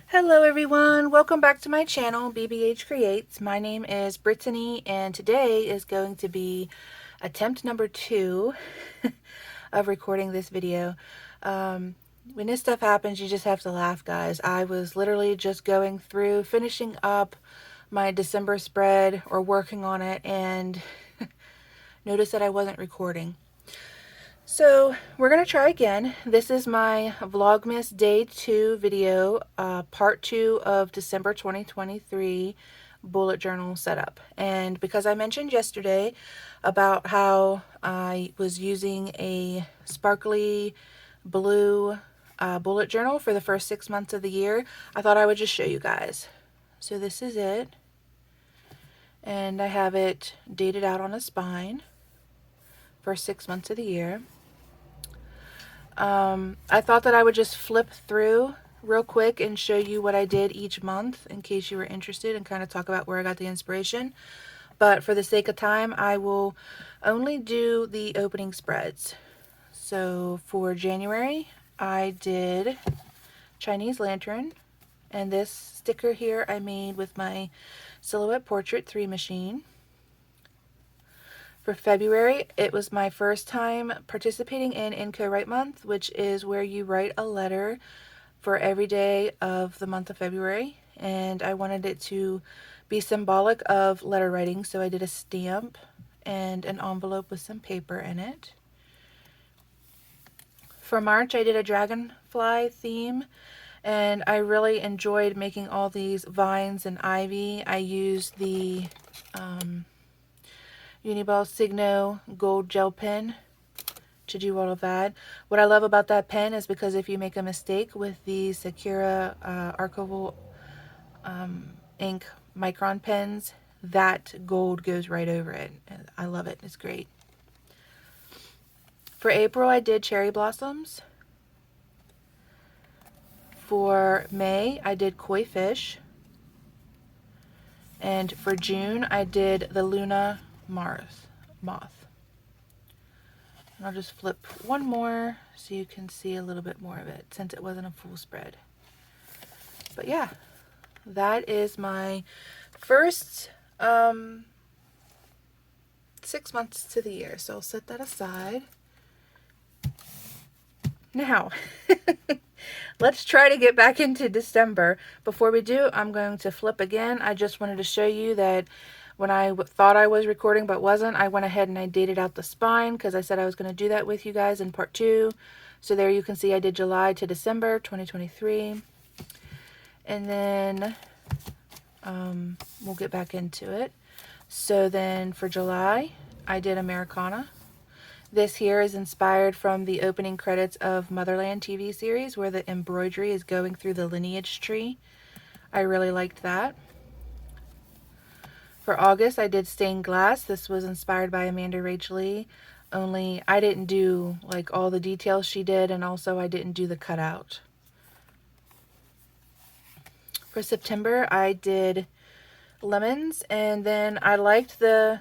Hello everyone, welcome back to my channel, BBH Creates. My name is Brittany and today is going to be attempt number 2 of recording this video. When this stuff happens, you just have to laugh, guys. I was literally just going through, finishing up my December spread or working on it, and noticed that I wasn't recording. So we're going to try again. This is my Vlogmas Day 2 video, part 2 of December 2023 bullet journal setup. And because I mentioned yesterday about how I was using a sparkly blue bullet journal for the first 6 months of the year, I thought I would just show you guys. So this is it. And I have it dated out on a spine for 6 months of the year. I thought that I would just flip through real quick and show you what I did each month in case you were interested and kind of talk about where I got the inspiration. But for the sake of time, I will only do the opening spreads. So for January, I did Chinese Lantern, and this sticker here I made with my Silhouette Portrait 3 machine. For February, it was my first time participating in Inco Write Month, which is where you write a letter for every day of the month of February. And I wanted it to be symbolic of letter writing, so I did a stamp and an envelope with some paper in it. For March, I did a dragonfly theme, and I really enjoyed making all these vines and ivy. I used the Uni-Ball Signa gold gel pen to do all of that. What I love about that pen is because if you make a mistake with the Sakura archival ink Micron pens, that gold goes right over it. I love it. It's great. For April, I did cherry blossoms. For May, I did koi fish. And for June, I did the Luna moth. And I'll just flip one more so you can see a little bit more of it since it wasn't a full spread. But yeah, that is my first 6 months to the year. So I'll set that aside. Now, let's try to get back into December. Before we do, I'm going to flip again. I just wanted to show you that when I thought I was recording but wasn't, I went ahead and I dated out the spine because I said I was going to do that with you guys in part 2. So there you can see I did July to December 2023. And then we'll get back into it. So then for July, I did Americana. This here is inspired from the opening credits of Motherland TV series where the embroidery is going through the lineage tree. I really liked that. For August, I did Stained Glass. This was inspired by Amanda Rach Lee, only I didn't do like all the details she did, and also I didn't do the cutout. For September, I did lemons, and then I liked the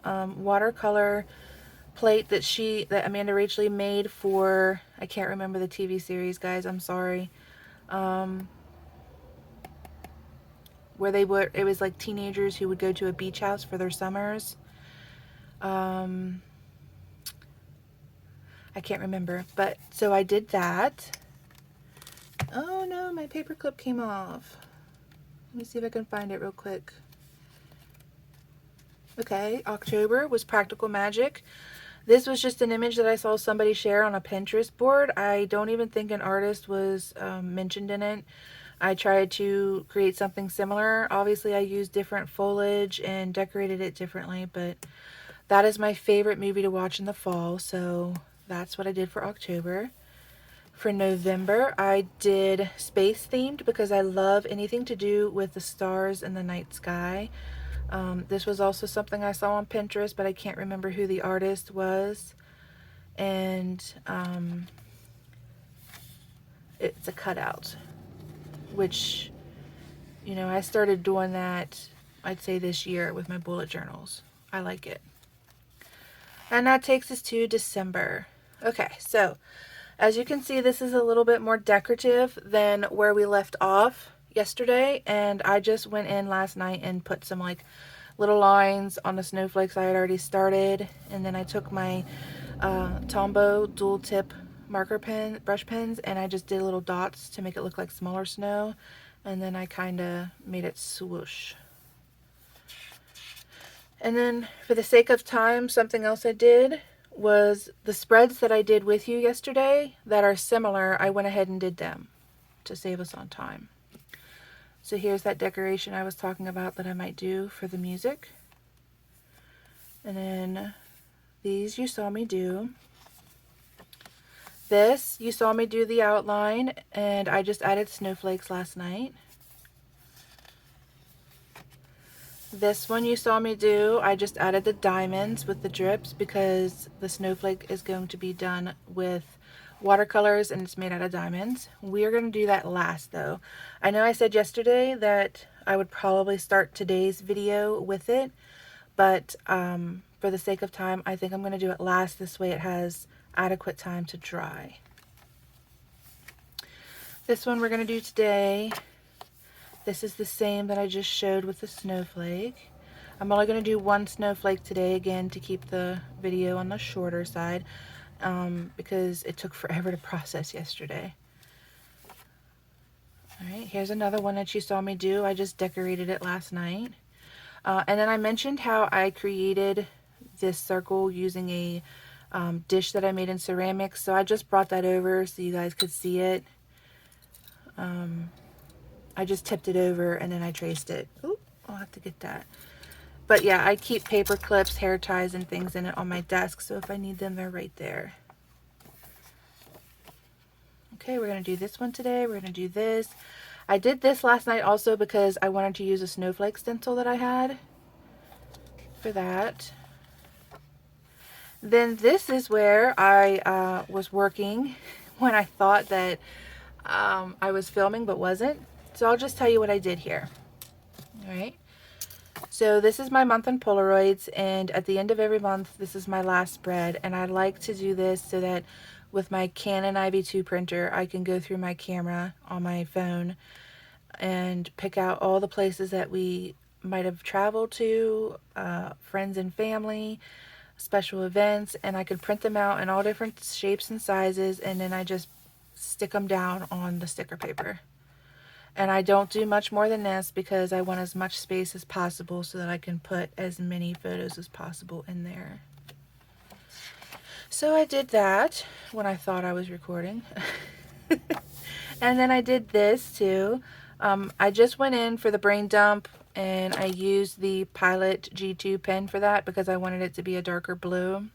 watercolor plate that Amanda Rach Lee made for, I can't remember the TV series, guys, I'm sorry. Where it was like teenagers who would go to a beach house for their summers. I can't remember, but so I did that. Oh no, my paper clip came off. Let me see if I can find it real quick. Okay, October was Practical Magic. This was just an image that I saw somebody share on a Pinterest board. I don't even think an artist was mentioned in it. I tried to create something similar. Obviously, I used different foliage and decorated it differently, but that is my favorite movie to watch in the fall, so that's what I did for October. For November, I did space themed because I love anything to do with the stars and the night sky. This was also something I saw on Pinterest, but I can't remember who the artist was. And it's a cutout, which, you know, I started doing that, I'd say this year with my bullet journals. I like it. And that takes us to December. Okay, so As you can see, this is a little bit more decorative than where we left off yesterday, and I just went in last night and put some like little lines on the snowflakes I had already started, and then I took my Tombow dual tip brush pens, and I just did little dots to make it look like smaller snow, and then I kind of made it swoosh. And then for the sake of time, something else I did was the spreads that I did with you yesterday that are similar, I went ahead and did them to save us on time. So here's that decoration I was talking about that I might do for the music. And then these you saw me do. This you saw me do the outline, and I just added snowflakes last night. This one you saw me do, I just added the diamonds with the drips because the snowflake is going to be done with watercolors and it's made out of diamonds. We are going to do that last though. I know I said yesterday that I would probably start today's video with it, but for the sake of time, I think I'm going to do it last. This way it has adequate time to dry. This one we're going to do today. This is the same that I just showed with the snowflake. I'm only going to do one snowflake today, again, to keep the video on the shorter side, because it took forever to process yesterday. Alright, here's another one that you saw me do. I just decorated it last night. And then I mentioned how I created this circle using a dish that I made in ceramics, so I just brought that over so you guys could see it. I just tipped it over and then I traced it. Ooh, I'll have to get that. But yeah, I keep paper clips, hair ties, and things in it on my desk, so if I need them, they're right there. Okay, we're going to do this one today. We're going to do this. I did this last night also because I wanted to use a snowflake stencil that I had for that. Then this is where I was working when I thought that I was filming but wasn't. So I'll just tell you what I did here. Alright, so this is my month in Polaroids, and at the end of every month this is my last spread, and I like to do this so that with my Canon IV2 printer I can go through my camera on my phone and pick out all the places that we might have traveled to, friends and family, special events, and I could print them out in all different shapes and sizes, and then I just stick them down on the sticker paper. And I don't do much more than this because I want as much space as possible so that I can put as many photos as possible in there. So I did that when I thought I was recording. And then I did this too. I just went in for the brain dump and I used the Pilot G2 pen for that because I wanted it to be a darker blue.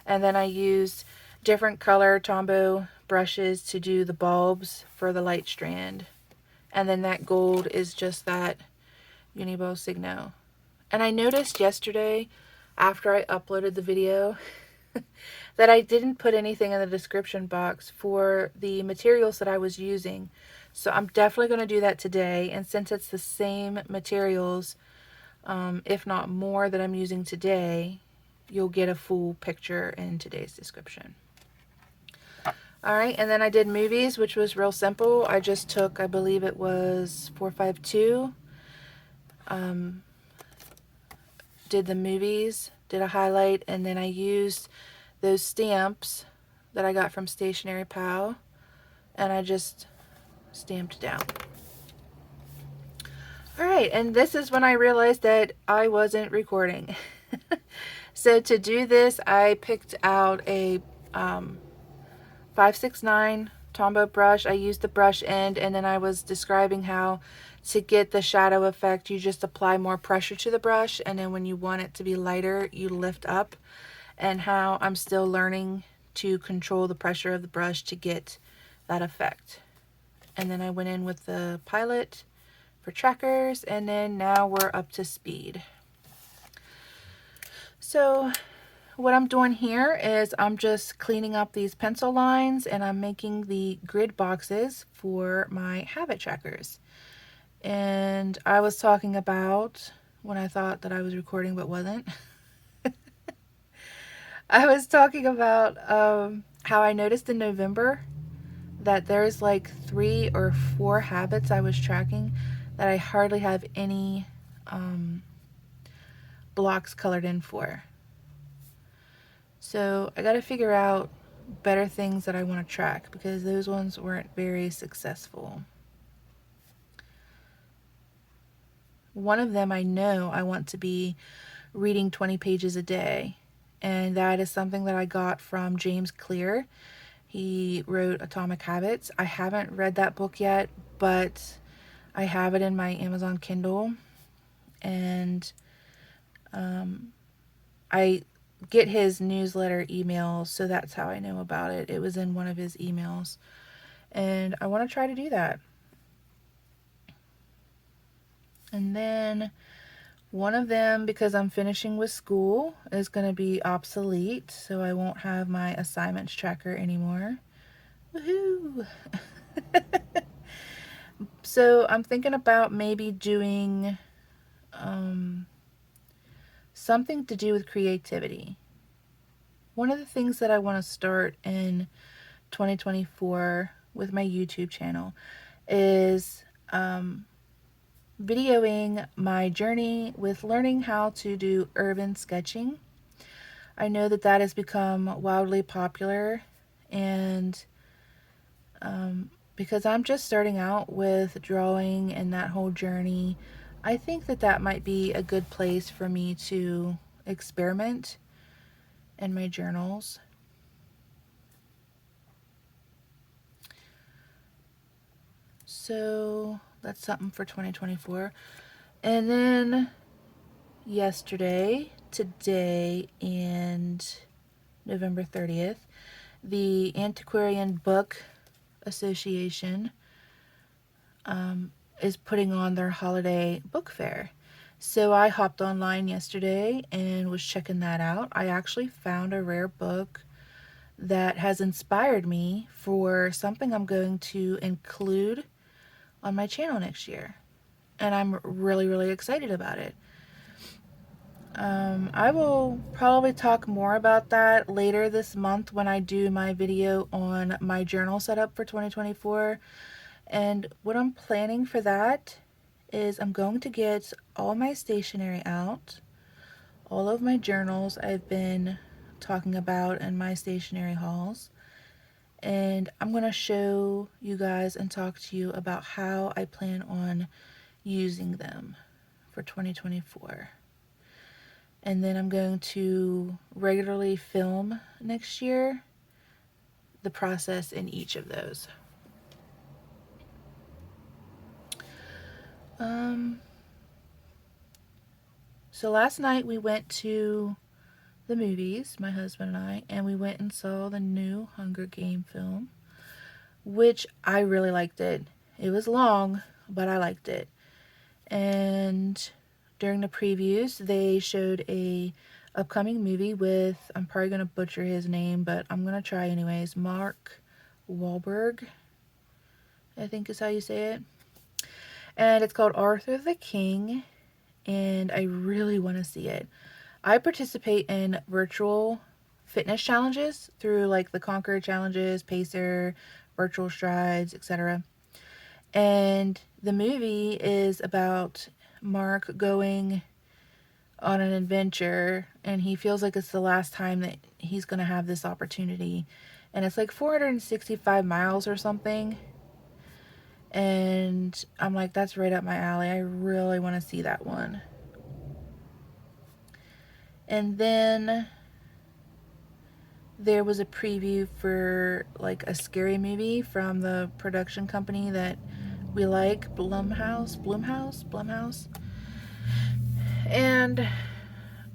And then I used different color Tombow brushes to do the bulbs for the light strand. And then that gold is just that Uni-Ball Signa. And I noticed yesterday, after I uploaded the video, that I didn't put anything in the description box for the materials that I was using. So I'm definitely going to do that today. And since it's the same materials, if not more that I'm using today, you'll get a full picture in today's description. Alright, and then I did movies, which was real simple. I just took, I believe it was 452, did the movies, did a highlight, and then I used those stamps that I got from Stationery Pal, and I just stamped down. Alright, and this is when I realized that I wasn't recording. So to do this, I picked out a 569 Tombow brush. I used the brush end, and then I was describing how to get the shadow effect, you just apply more pressure to the brush, and then when you want it to be lighter, you lift up, and how I'm still learning to control the pressure of the brush to get that effect. And then I went in with the Pilot for trackers, and then now we're up to speed. So what I'm doing here is I'm just cleaning up these pencil lines, and I'm making the grid boxes for my habit trackers. And I was talking about, when I thought that I was recording but wasn't, I was talking about how I noticed in November that there's like 3 or 4 habits I was tracking that I hardly have any blocks colored in for. So I got to figure out better things that I want to track, because those ones weren't very successful. One of them, I know I want to be reading 20 pages a day, and that is something that I got from James Clear. He wrote Atomic Habits. I haven't read that book yet, but I have it in my Amazon Kindle, and I get his newsletter emails, so that's how I know about it. It was in one of his emails, and I want to try to do that. And then one of them, because I'm finishing with school, is going to be obsolete, so I won't have my assignments tracker anymore. Woohoo! So I'm thinking about maybe doing something to do with creativity. One of the things that I want to start in 2024 with my YouTube channel is videoing my journey with learning how to do urban sketching. I know that that has become wildly popular, and because I'm just starting out with drawing and that whole journey, I think that that might be a good place for me to experiment in my journals. So that's something for 2024. And then yesterday, today, and November 30th, the Antiquarian Book Association is putting on their holiday book fair. So I hopped online yesterday and was checking that out. I actually found a rare book that has inspired me for something I'm going to include on my channel next year. And I'm really, really excited about it. I will probably talk more about that later this month when I do my video on my journal setup for 2024. And what I'm planning for that is I'm going to get all my stationery out, all of my journals I've been talking about in my stationery hauls, and I'm going to show you guys and talk to you about how I plan on using them for 2024. And then I'm going to regularly film next year the process in each of those. So last night we went to the movies, my husband and I, and we went and saw the new Hunger Game film, which I really liked it. It was long, but I liked it. And during the previews, they showed a upcoming movie with, I'm probably going to butcher his name, but I'm going to try anyways, Mark Wahlberg, I think is how you say it. And it's called Arthur the King, and I really want to see it. I participate in virtual fitness challenges through like the Conquer challenges, Pacer, Virtual Strides, etc. And the movie is about Mark going on an adventure, and he feels like it's the last time that he's going to have this opportunity. And it's like 465 miles or something. And I'm like, that's right up my alley. I really want to see that one. And then there was a preview for like a scary movie from the production company that we like, Blumhouse. And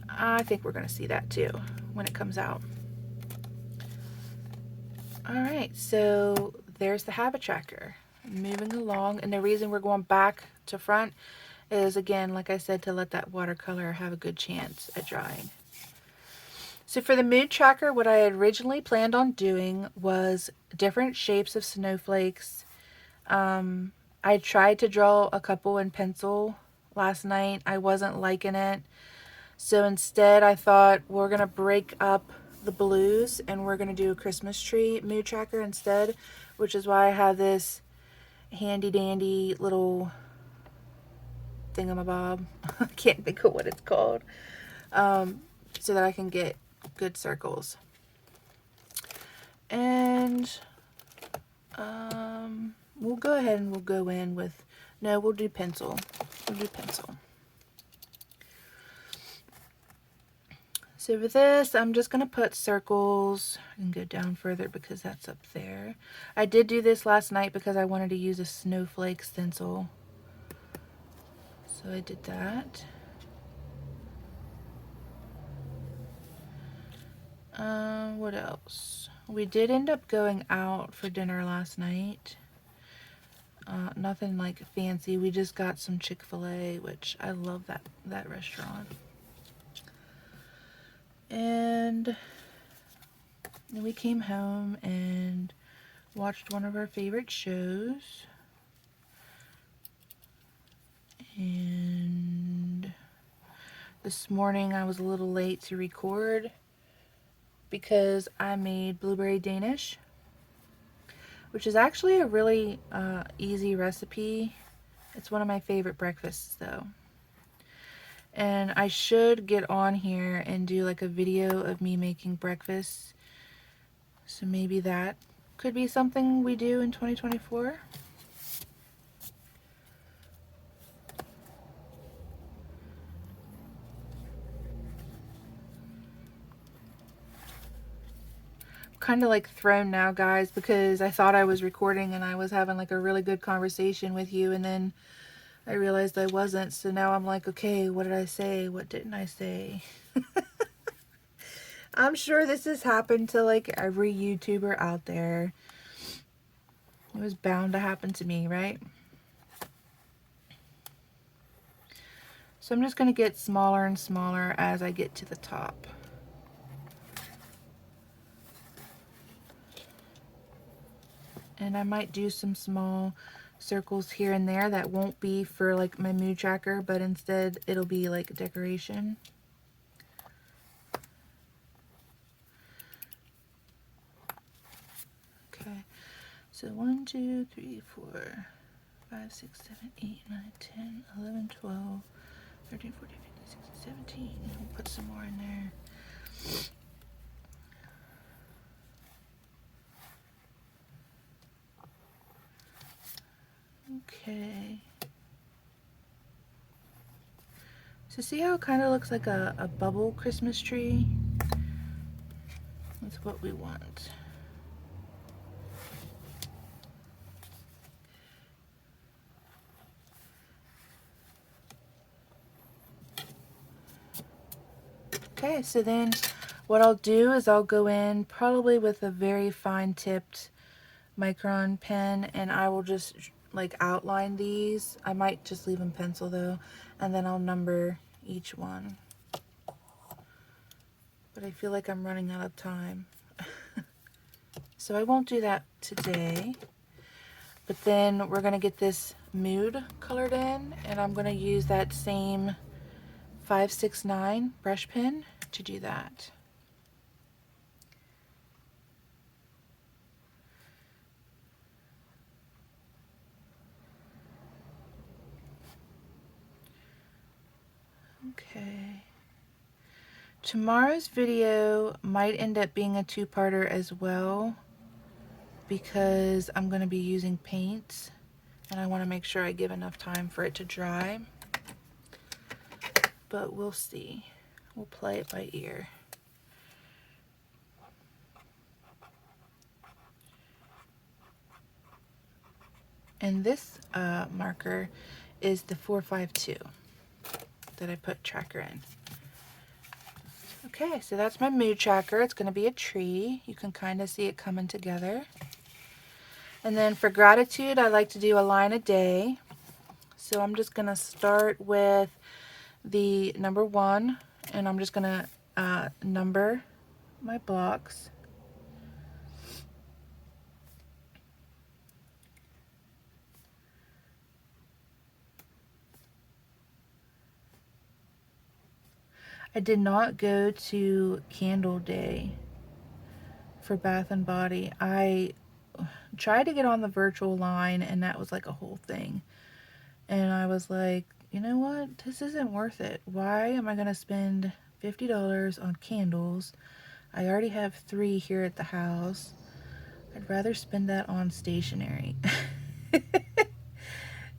I think we're going to see that too when it comes out. Alright, so there's the habit tracker. Moving along, and the reason we're going back to front is, again, like I said, to let that watercolor have a good chance at drying. So for the mood tracker, what I had originally planned on doing was different shapes of snowflakes. I tried to draw a couple in pencil last night. I wasn't liking it. So instead I thought we're going to break up the blues, and we're going to do a Christmas tree mood tracker instead, which is why I have this handy dandy little thingamabob. I can't think of what it's called. So that I can get good circles. And we'll go ahead and we'll go in with, no, we'll do pencil. We'll do pencil. So for this, I'm just going to put circles and go down further because that's up there. I did do this last night because I wanted to use a Snowflake stencil. So I did that. What else? We did end up going out for dinner last night. Nothing like fancy. We just got some Chick-fil-A, which I love that restaurant. And then we came home and watched one of our favorite shows. And this morning I was a little late to record because I made blueberry Danish, which is actually a really easy recipe. It's one of my favorite breakfasts though. And I should get on here and do like a video of me making breakfast. So maybe that could be something we do in 2024. Kind of like thrown now, guys, because I thought I was recording and I was having like a really good conversation with you, and then I realized I wasn't. So now I'm like, okay, what did I say? What didn't I say? I'm sure this has happened to like every YouTuber out there. It was bound to happen to me, right? So I'm just going to get smaller and smaller as I get to the top. And I might do some small circles here and there that won't be for like my mood tracker, but instead it'll be like decoration. Okay, so 1, 2, 3, 4, 5, 6, 7, 8, 9, 10, 11, 12, 13, 14, 15, 16, 17. We'll put some more in there. Okay. So see how it kind of looks like a bubble Christmas tree? That's what we want. Okay, so then what I'll do is I'll go in probably with a very fine tipped Micron pen, and I will just like outline these. I might just leave them pencil though, and then I'll number each one. But I feel like I'm running out of time. So I won't do that today. But then we're gonna get this mood colored in, and I'm gonna use that same 569 brush pen to do that. Okay. Tomorrow's video might end up being a two-parter as well, because I'm going to be using paints and I want to make sure I give enough time for it to dry. But we'll see. We'll play it by ear. And this marker is the 452 that I put tracker in. Okay, so that's my mood tracker. It's going to be a tree. You can kind of see it coming together. And then for gratitude, I like to do a line a day. So I'm just going to start with the number 1, and I'm just going to number my blocks. I did not go to candle day for Bath and Body. I tried to get on the virtual line, and that was like a whole thing. And I was like, you know what? This isn't worth it. Why am I going to spend $50 on candles? I already have 3 here at the house. I'd rather spend that on stationery.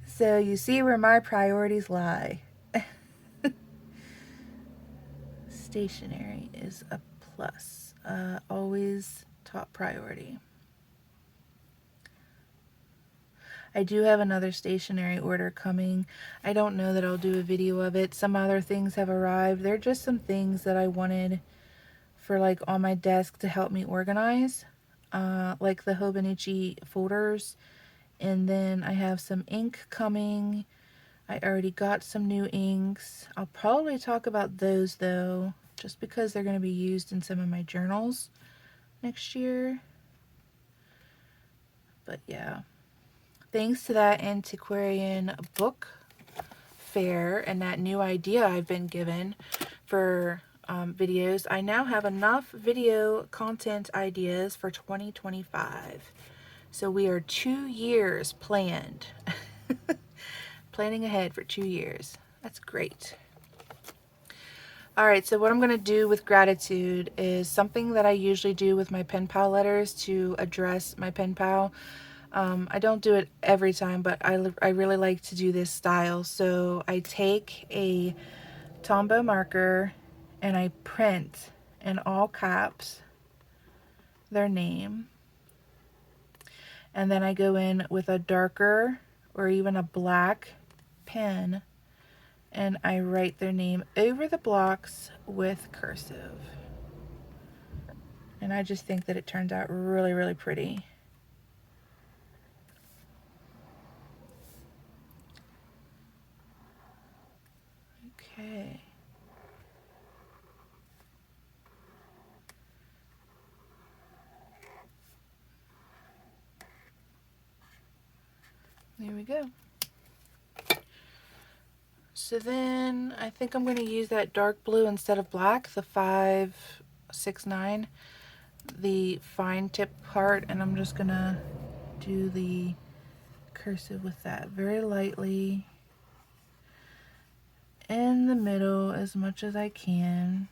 So you see where my priorities lie. Stationery is a plus. Always top priority. I do have another stationery order coming. I don't know that I'll do a video of it. Some other things have arrived. They're just some things that I wanted for like on my desk to help me organize. Like the Hobonichi folders. And then I have some ink coming. I already got some new inks. I'll probably talk about those though, just because they're going to be used in some of my journals next year. But yeah, thanks to that antiquarian book fair and that new idea I've been given for videos, I now have enough video content ideas for 2025. So we are 2 years planned. Planning ahead for 2 years. That's great. Alright, so what I'm going to do with gratitude is something that I usually do with my pen pal letters to address my pen pal. I don't do it every time, but I really like to do this style. So I take a Tombow marker and I print in all caps their name. And then I go in with a darker or even a black pen and I write their name over the blocks with cursive. And I just think that it turns out really, really pretty. Okay. There we go. So then I think I'm going to use that dark blue instead of black, the 569, the fine tip part, and I'm just going to do the cursive with that very lightly in the middle as much as I can.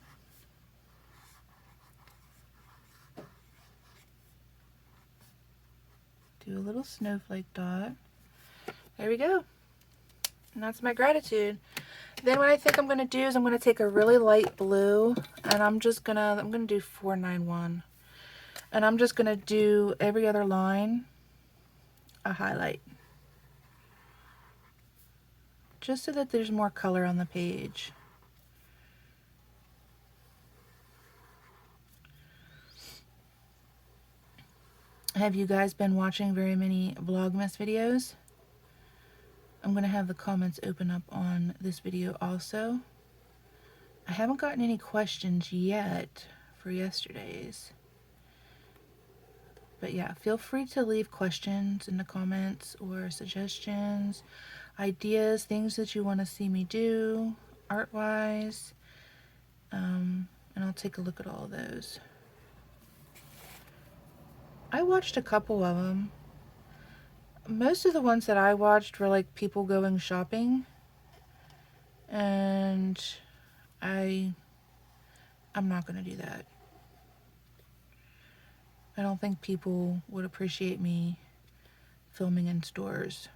Do a little snowflake dot. There we go. And that's my gratitude. Then what I think I'm going to do is I'm going to take a really light blue and I'm going to do 491. And I'm just going to do every other line a highlight. Just so that there's more color on the page. Have you guys been watching very many Vlogmas videos? I'm going to have the comments open up on this video also. I haven't gotten any questions yet for yesterday's. But yeah, feel free to leave questions in the comments or suggestions, ideas, things that you want to see me do art-wise. And I'll take a look at all of those. I watched a couple of them. Most of the ones that I watched were like people going shopping, and I'm not going to do that. I don't think people would appreciate me filming in stores.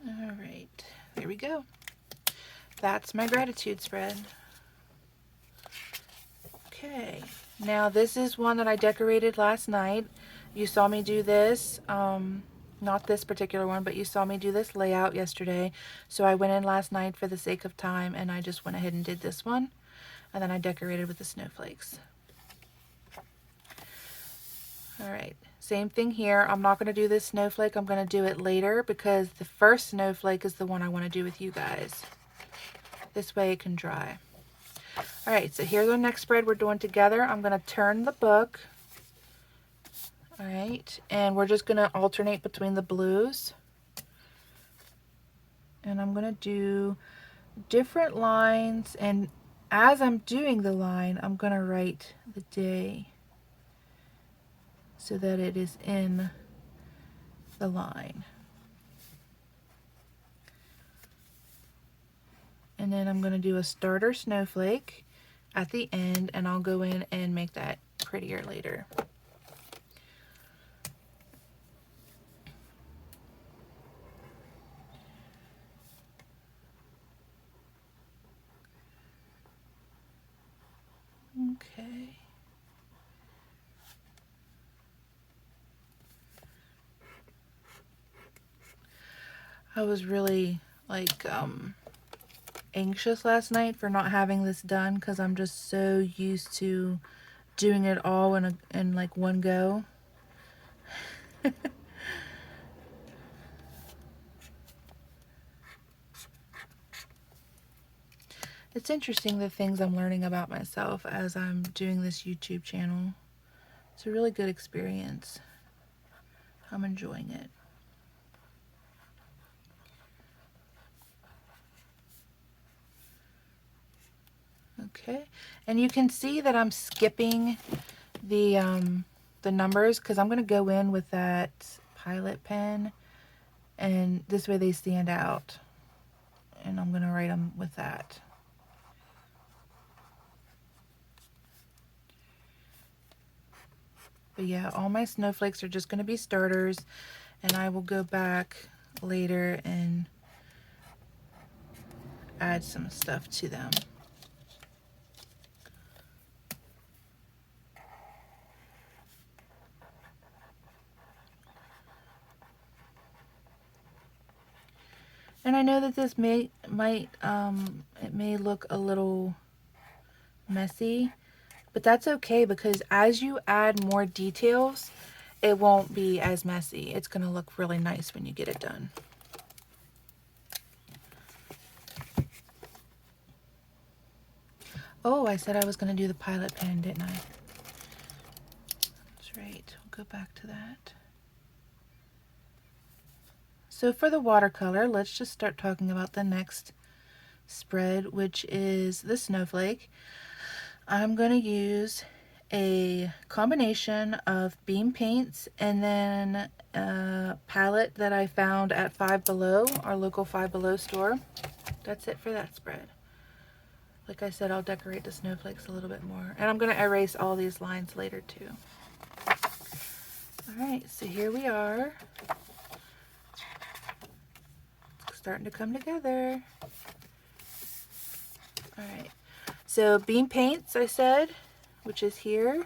Alright, there we go. That's my gratitude spread. Okay, now this is one that I decorated last night. You saw me do this, not this particular one, but you saw me do this layout yesterday. So I went in last night for the sake of time and I just went ahead and did this one. And then I decorated with the snowflakes. Alright, same thing here. I'm not going to do this snowflake. I'm going to do it later because the first snowflake is the one I want to do with you guys. This way it can dry. Alright, so here's our next spread we're doing together. I'm going to turn the book. Alright, and we're just going to alternate between the blues. And I'm going to do different lines, and as I'm doing the line, I'm going to write the day so that it is in the line. And then I'm going to do a starter snowflake at the end, and I'll go in and make that prettier later. Okay. I was really like anxious last night for not having this done because I'm just so used to doing it all in like one go. It's interesting the things I'm learning about myself as I'm doing this YouTube channel. It's a really good experience. I'm enjoying it. Okay, and you can see that I'm skipping the numbers because I'm going to go in with that Pilot pen, and this way they stand out, and I'm going to write them with that. But yeah, all my snowflakes are just going to be starters, and I will go back later and add some stuff to them. And I know that this may look a little messy, but that's okay because as you add more details, it won't be as messy. It's going to look really nice when you get it done. Oh, I said I was going to do the Pilot pen, didn't I? That's right. We'll go back to that. So for the watercolor, let's just start talking about the next spread, which is the snowflake. I'm going to use a combination of beam paints and then a palette that I found at Five Below, our local Five Below store. That's it for that spread. Like I said, I'll decorate the snowflakes a little bit more. And I'm going to erase all these lines later too. Alright, so here we are. It's starting to come together. Alright, so beam paints, I said, which is here.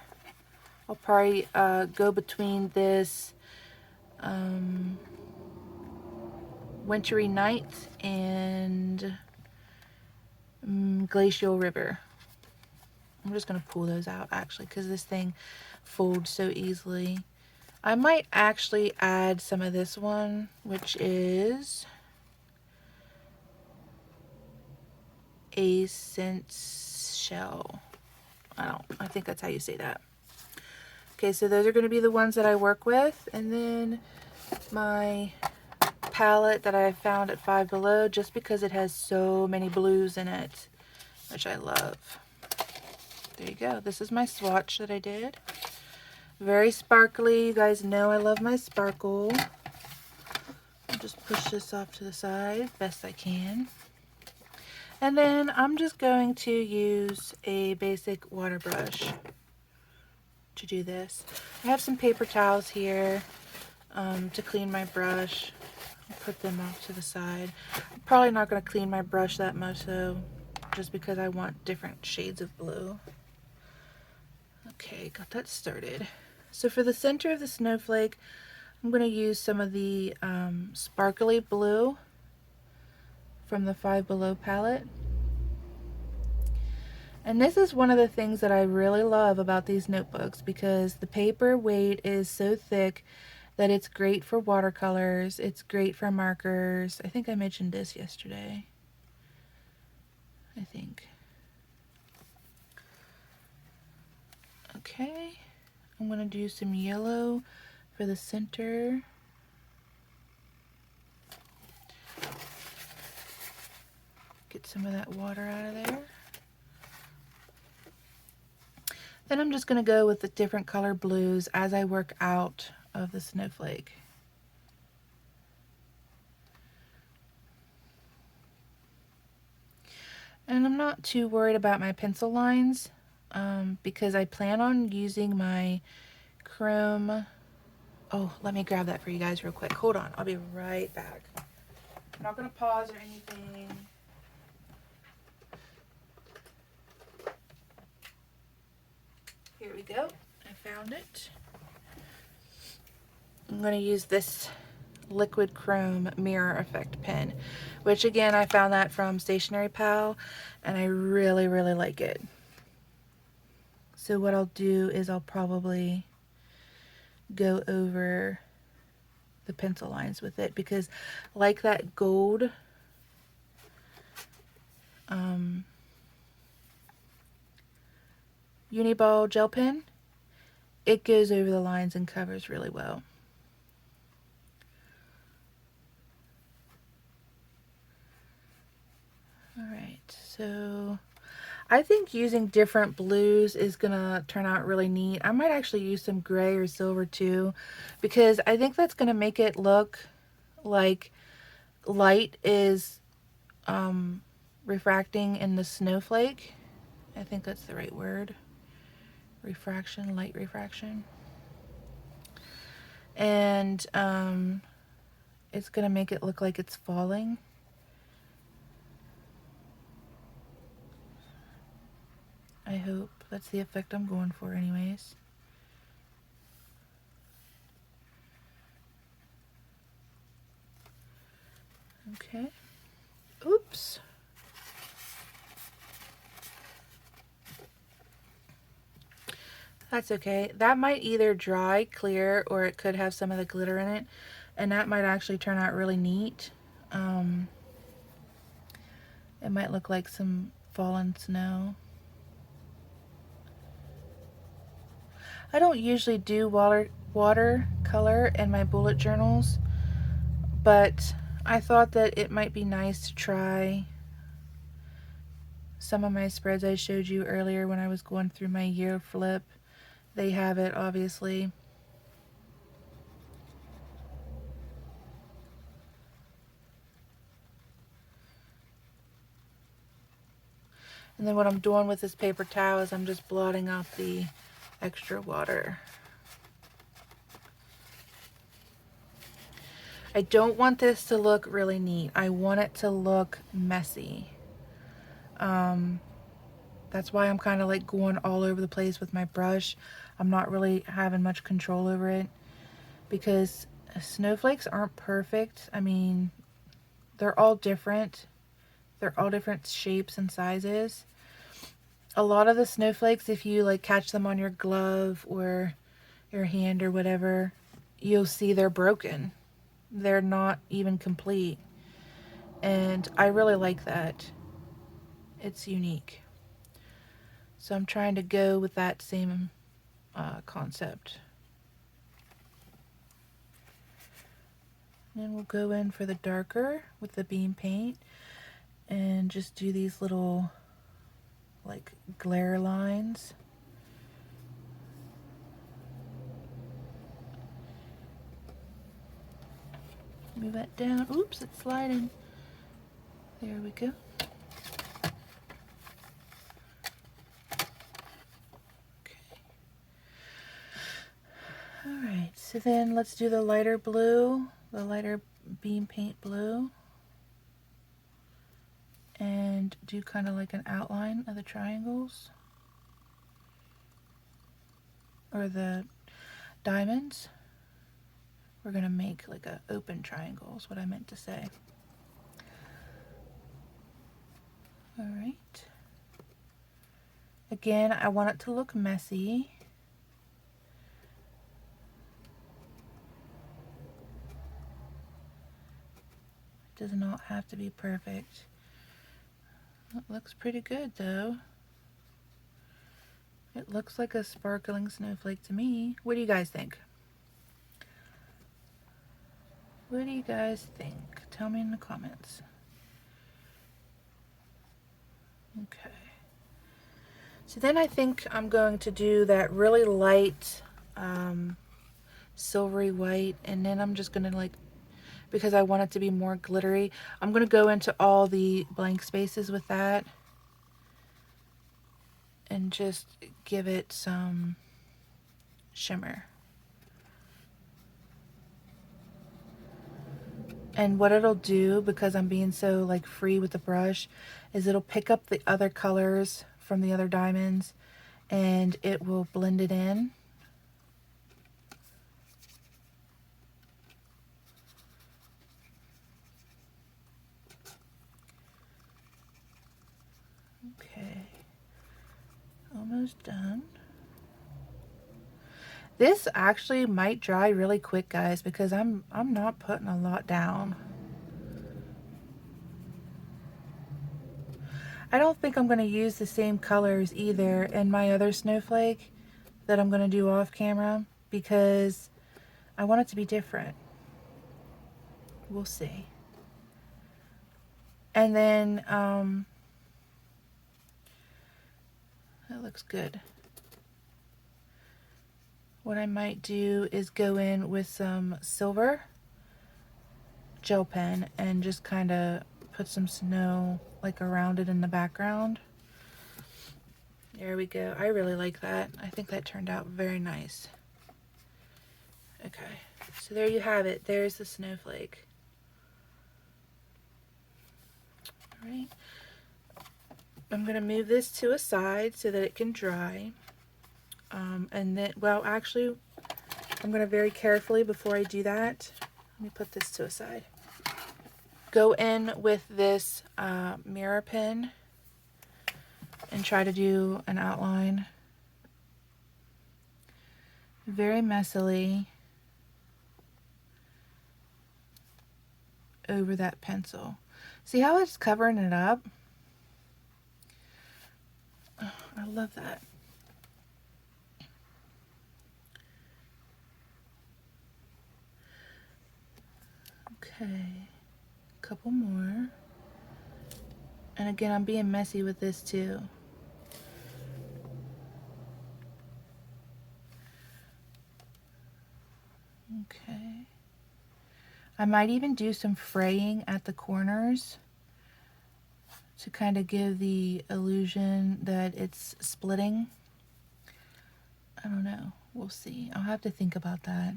I'll probably go between this Wintry Night and Glacial River. I'm just going to pull those out actually because this thing folds so easily. I might actually add some of this one, which is a Stencil. I think that's how you say that. Okay, so those are going to be the ones that I work with, and then my palette that I found at Five Below, just because it has so many blues in it, which I love. There you go. This is my swatch that I did. Very sparkly. You guys know I love my sparkle. I'll just push this off to the side best I can. And then I'm just going to use a basic water brush to do this. I have some paper towels here to clean my brush. I'll put them off to the side. I'm probably not going to clean my brush that much though, just because I want different shades of blue. Okay, got that started. So for the center of the snowflake, I'm going to use some of the sparkly blue from the Five Below palette. And this is one of the things that I really love about these notebooks, because the paper weight is so thick that it's great for watercolors, it's great for markers. I think I mentioned this yesterday. I think. Okay, I'm going to do some yellow for the center. Get some of that water out of there. Then I'm just going to go with the different color blues as I work out of the snowflake. And I'm not too worried about my pencil lines because I plan on using my chrome. Oh, let me grab that for you guys real quick. Hold on, I'll be right back. I'm not going to pause or anything. Here we go. I found it. I'm going to use this liquid chrome mirror effect pen, which again, I found that from Stationery Pal, and I really, really like it. So what I'll do is I'll probably go over the pencil lines with it, because like that gold Uni-Ball gel pen, it goes over the lines and covers really well. Alright, so I think using different blues is gonna turn out really neat. I might actually use some gray or silver too, because I think that's gonna make it look like light is refracting in the snowflake. I think that's the right word. Refraction, light refraction. And it's gonna make it look like it's falling. I hope that's the effect I'm going for anyways. Okay. Oops. That's okay. That might either dry clear or it could have some of the glitter in it, and that might actually turn out really neat. It might look like some fallen snow. I don't usually do watercolor in my bullet journals, but I thought that it might be nice to try some of my spreads I showed you earlier when I was going through my year flip. They have it, obviously. And then what I'm doing with this paper towel is I'm just blotting off the extra water. I don't want this to look really neat. I want it to look messy. That's why I'm kind of like going all over the place with my brush. I'm not really having much control over it, because snowflakes aren't perfect. I mean, they're all different. They're all different shapes and sizes. A lot of the snowflakes, if you like catch them on your glove or your hand or whatever, you'll see they're broken. They're not even complete. And I really like that. It's unique. So I'm trying to go with that same concept. And then we'll go in for the darker with the beam paint and just do these little like glare lines. Move that down. Oops, it's sliding. There we go. Alright, so then let's do the lighter blue, the lighter beam paint blue, and do kind of like an outline of the triangles, or the diamonds. We're going to make like an open triangle is what I meant to say. Alright. Again, I want it to look messy. It does not have to be perfect. It looks pretty good though. It looks like a sparkling snowflake to me. What do you guys think? What do you guys think? Tell me in the comments. Okay. So then I think I'm going to do that really light silvery white, and then I'm just gonna, like, because I want it to be more glittery, I'm gonna go into all the blank spaces with that and just give it some shimmer. And what it'll do, because I'm being so like free with the brush, is it'll pick up the other colors from the other diamonds and it will blend it in. Okay, almost done. This actually might dry really quick, guys, because I'm not putting a lot down. I don't think I'm going to use the same colors either in my other snowflake that I'm going to do off camera, because I want it to be different. We'll see. And then that looks good. What I might do is go in with some silver gel pen and just kind of put some snow like around it in the background. There we go. I really like that. I think that turned out very nice. Okay, so there you have it. There's the snowflake. All right. I'm going to move this to a side so that it can dry. And then, well, actually, I'm going to very carefully, before I do that, let me put this to a side. Go in with this mirror pen and try to do an outline very messily over that pencil. See how it's covering it up? Oh, I love that. Okay, a couple more. And again, I'm being messy with this too. Okay. I might even do some fraying at the corners to kind of give the illusion that it's splitting. I don't know. We'll see. I'll have to think about that.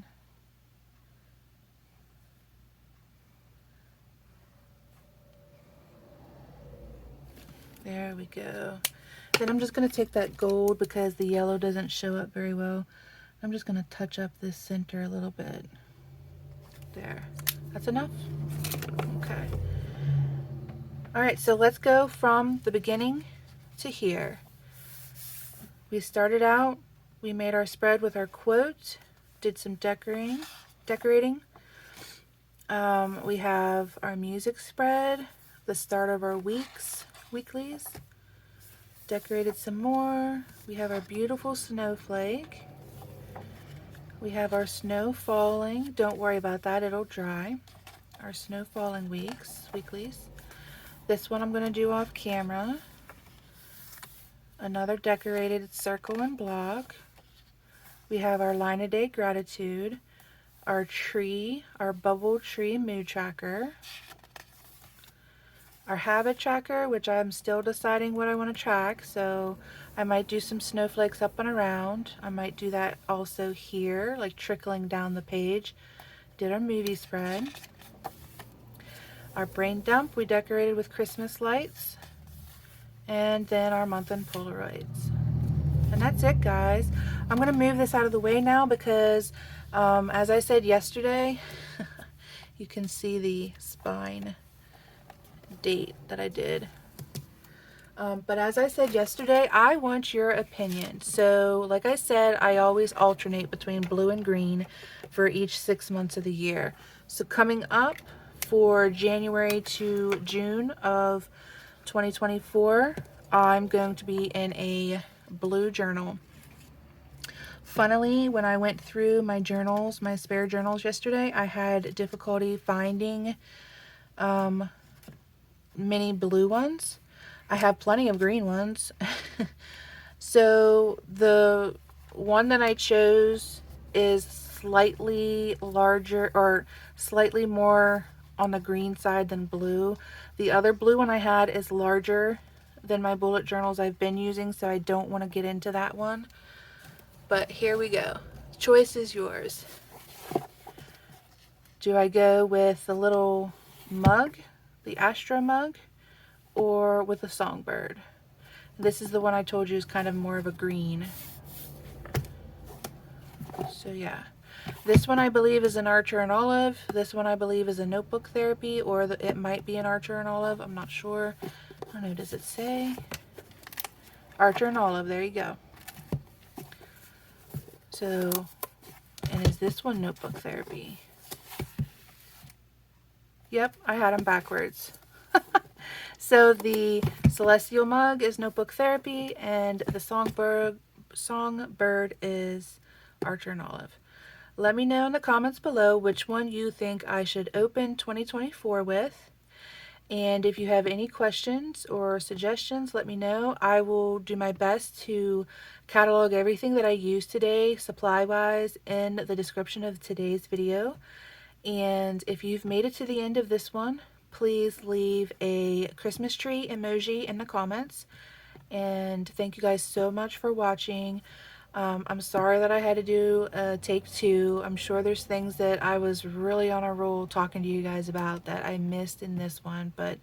There we go. Then I'm just going to take that gold, because the yellow doesn't show up very well. I'm just going to touch up this center a little bit. There. That's enough? Okay. Alright, so let's go from the beginning to here. We started out, we made our spread with our quote, did some decorating. We have our music spread, the start of our weeklies, decorated some more. We have our beautiful snowflake. We have our snow falling. Don't worry about that, it'll dry. Our snow falling weeklies. This one I'm going to do off camera. Another decorated circle and block. We have our line of day gratitude, our tree, our bubble tree mood tracker, our habit tracker, which I'm still deciding what I want to track, so I might do some snowflakes up and around. I might do that also here, like trickling down the page. Did our movie spread. Our brain dump, we decorated with Christmas lights. And then our month-end Polaroids. And that's it, guys. I'm going to move this out of the way now because, as I said yesterday, you can see the spine date that I did. But as I said yesterday, I want your opinion. So, like I said, I always alternate between blue and green for each 6 months of the year. So coming up for January to June of 2024, I'm going to be in a blue journal. Funnily, when I went through my journals, my spare journals yesterday, I had difficulty finding many blue ones. I have plenty of green ones. So the one that I chose is slightly larger, or slightly more on the green side than blue. The other blue one I had is larger than my bullet journals I've been using, so I don't want to get into that one. But here we go. Choice is yours. Do I go with the little mug, the Astro mug, or with a songbird? This is the one I told you is kind of more of a green. So yeah. This one I believe is an Archer and Olive. This one I believe is a Notebook Therapy, or it might be an Archer and Olive. I'm not sure. I don't know. Does it say? Archer and Olive. There you go. So, and is this one Notebook Therapy? Yep, I had them backwards. So the Celestial Mug is Notebook Therapy, and the Songbird is Archer and Olive. Let me know in the comments below which one you think I should open 2024 with. And if you have any questions or suggestions, let me know. I will do my best to catalog everything that I used today, supply-wise, in the description of today's video. And if you've made it to the end of this one, please leave a Christmas tree emoji in the comments. And thank you guys so much for watching. I'm sorry that I had to do a take 2. I'm sure there's things that I was really on a roll talking to you guys about that I missed in this one, but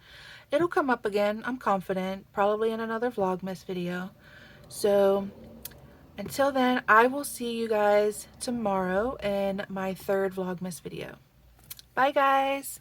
it'll come up again, I'm confident, probably in another Vlogmas video. So until then, I will see you guys tomorrow in my 3rd Vlogmas video. Bye guys!